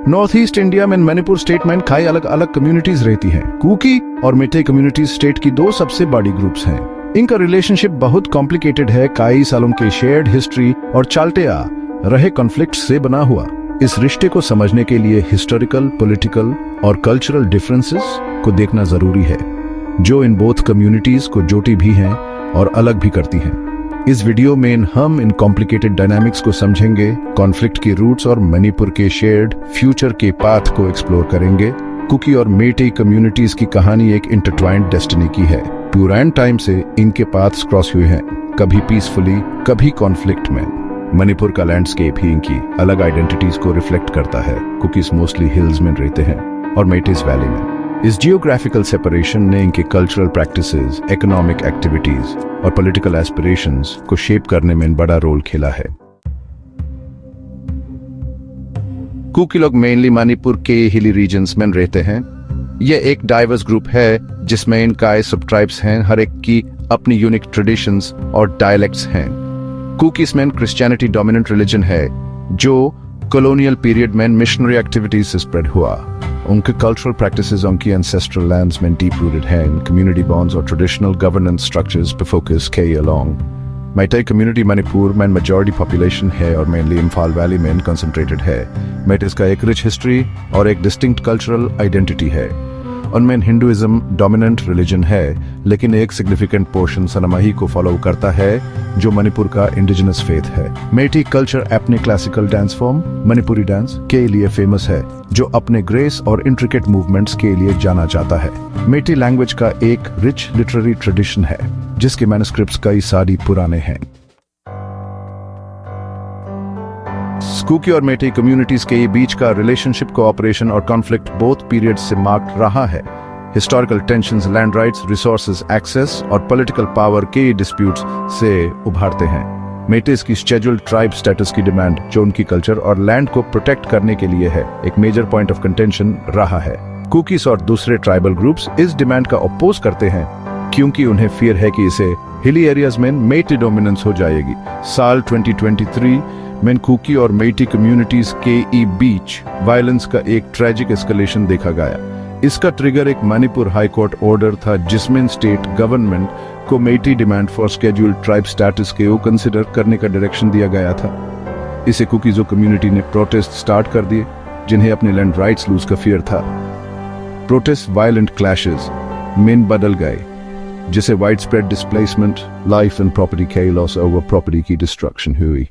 North east India में Manipur state में कई अलग अलग कम्युनिटीज रहती हैं। कुकी और मेटे कम्युनिटीज स्टेट की दो सबसे बड़ी ग्रुप्स हैं। इनका रिलेशनशिप बहुत कॉम्प्लिकेटेड है, कई सालों के शेयर्ड हिस्ट्री और चलते आ रहे कॉन्फ्लिक्ट से बना हुआ। इस रिश्ते को समझने के लिए हिस्टोरिकल, पॉलिटिकल और कल्चरल डिफरेंसेस को देखना जरूरी है, जो इन बोथ कम्युनिटीज को जोड़ती भी हैं और अलग भी करती हैं। इस वीडियो में हम इन कॉम्प्लिकेटेड डायनामिक्स को समझेंगे, कॉन्फ्लिक्ट की रूट्स और मणिपुर के शेयर्ड फ्यूचर के पाथ को एक्सप्लोर करेंगे। कुकी और मेटे कम्युनिटीज की कहानी एक इंटरट्वाइंड डेस्टिनी की है। पुराने टाइम से इनके पाथ्स क्रॉस हुए हैं, कभी पीसफुली, कभी कॉन्फ्लिक्ट में। मणिपुर का लैंडस्केप ही इनकी अलग आइडेंटिटीज को रिफ्लेक्ट करता है। कुकीज मोस्टली हिल्स में रहते हैं और मेटेस वैली में। इस जियोग्राफिकल सेपरेशन ने इनके कल्चरल प्रैक्टिसेस, इकोनॉमिक एक्टिविटीज और पॉलिटिकल एस्पिरेशंस को शेप करने में बड़ा रोल खेला है। कुकी लोग मेनली मणिपुर के हिली रीजन्स में रहते हैं। यह एक डाइवर्स ग्रुप है जिसमें इनका सब ट्राइब्स हैं, हर एक की अपनी यूनिक ट्रेडिशंस और डायलेक्ट्स हैं। कुकीज में क्रिश्चियनिटी डोमिनेंट रिलीजन है, जो कॉलोनियल पीरियड में मिशनरी एक्टिविटीज से स्प्रेड हुआ। उनके कल्चरल प्रैक्टिसेस उनकी एंसेस्ट्रल लैंड्स में डीप रूटेड हैं। कम्युनिटी बॉन्ड्स और ट्रेडिशनल गवर्नेंस स्ट्रक्चर्स पे फोकस किए अलोंग। मेटे कम्युनिटी मणिपुर में मेजॉरिटी पॉपुलेशन है और मेनली इम्फाल वैली में कंसंट्रेटेड है। मेटेस का एक रिच हिस्ट्री और एक डिस्टिंक्ट कल्चरल आइडेंटिटी है। उनमें हिंदुइज्म डोमिनेंट रिलीजन है, लेकिन एक सिग्निफिकेंट पोर्शन सनमाही को फॉलो करता है, जो मणिपुर का इंडिजिनस फेथ है। मेटी कल्चर अपने classical dance form Manipuri dance के लिए फेमस है, जो अपने ग्रेस और इंट्रिकेट मूवमेंट्स के लिए जाना जाता है। मेटी लैंग्वेज का एक रिच लिटरेरी ट्रेडिशन है, जिसके मैन्युस्क्रिप्ट्स कई सारी पुराने हैं। कुकी और मेटे कम्युनिटीज के बीच का रिलेशनशिप, कोऑपरेशन और कॉन्फ्लिक्ट बोथ पीरियड से मार्क्ड रहा है। Historical tensions, land rights, resources access और पॉलिटिकल पावर के डिस्प्यूट्स से उभरते हैं। मेटेस की शेड्यूल्ड ट्राइब स्टेटस की डिमांड, जो उनकी कल्चर और लैंड को प्रोटेक्ट करने के लिए है, एक मेजर पॉइंट ऑफ कंटेंशन रहा है। कुकीज और दूसरे ट्राइबल ग्रुप्स इस डिमांड का अपोज करते हैं, क्योंकि उन्हें फियर है कि इसे हिली एरियाज में मेटे डोमिनेंस हो जाएगी। साल 2023 में कुकी और मेटी कम्युनिटीज के बीच वायलेंस का एक ट्रेजिक एस्केलेशन देखा गया। इसका ट्रिगर एक मणिपुर हाई कोर्ट ऑर्डर था, जिसमें स्टेट गवर्नमेंट को मेटी demand for scheduled tribe status के कंसिडर करने का डायरेक्शन दिया गया था। इसे कुकीजो कम्युनिटी ने प्रोटेस्ट स्टार्ट कर दिए, जिन्हें अपने लैंड राइट्स लूज का फियर था। प्रोटेस्ट वायलेंट क्लैशेस में बदल गए, जिसे wide spread displacement, life and property के लॉस ओवर प्रॉपर्टी की डिस्ट्रक्शन हुई।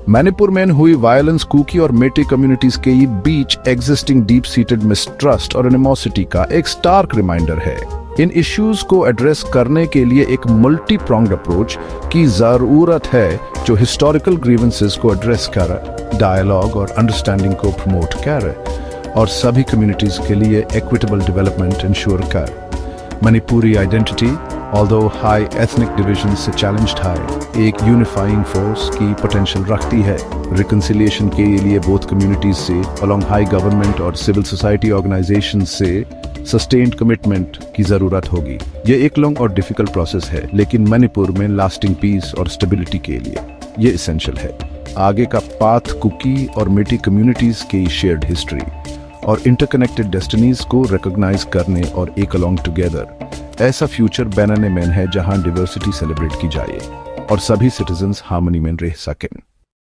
मणिपुर में हुई वायलेंस कुकी और मेटे कम्युनिटीज के बीच एग्जिस्टिंग डीप सीटेड मिसट्रस्ट और एनिमोसिटी का एक स्टार्क रिमाइंडर है। इन इश्यूज को एड्रेस करने के लिए एक मल्टी प्रोंग्ड अप्रोच की जरूरत है, जो हिस्टोरिकल ग्रीवेंसेस को एड्रेस करे, डायलॉग और अंडरस्टैंडिंग को प्रमोट करे और सभी कम्युनिटीज के लिए इक्विटेबल डेवलपमेंट इंश्योर करे। Manipuri identity, although high ethnic divisions से challenged है, एक यूनिफाइंग फोर्स की पोटेंशियल रखती है। रिकंसिलिएशन के लिए बोथ कम्युनिटीज से along हाई गवर्नमेंट और सिविल सोसाइटी ऑर्गेनाइजेशन से सस्टेन्ड कमिटमेंट की जरूरत होगी। ये एक लॉन्ग और डिफिकल्ट प्रोसेस है, लेकिन मणिपुर में लास्टिंग पीस और स्टेबिलिटी के लिए ये एसेंशियल है। आगे का पाथ कुकी और मेटी कम्युनिटीज की शेयर्ड हिस्ट्री और इंटरकनेक्टेड डेस्टिनीज को रिकॉग्नाइज करने और एक अलोंग टुगेदर ऐसा फ्यूचर बनाने में है, जहां डाइवर्सिटी सेलिब्रेट की जाए और सभी सिटीजन्स हार्मनी में रह सकें।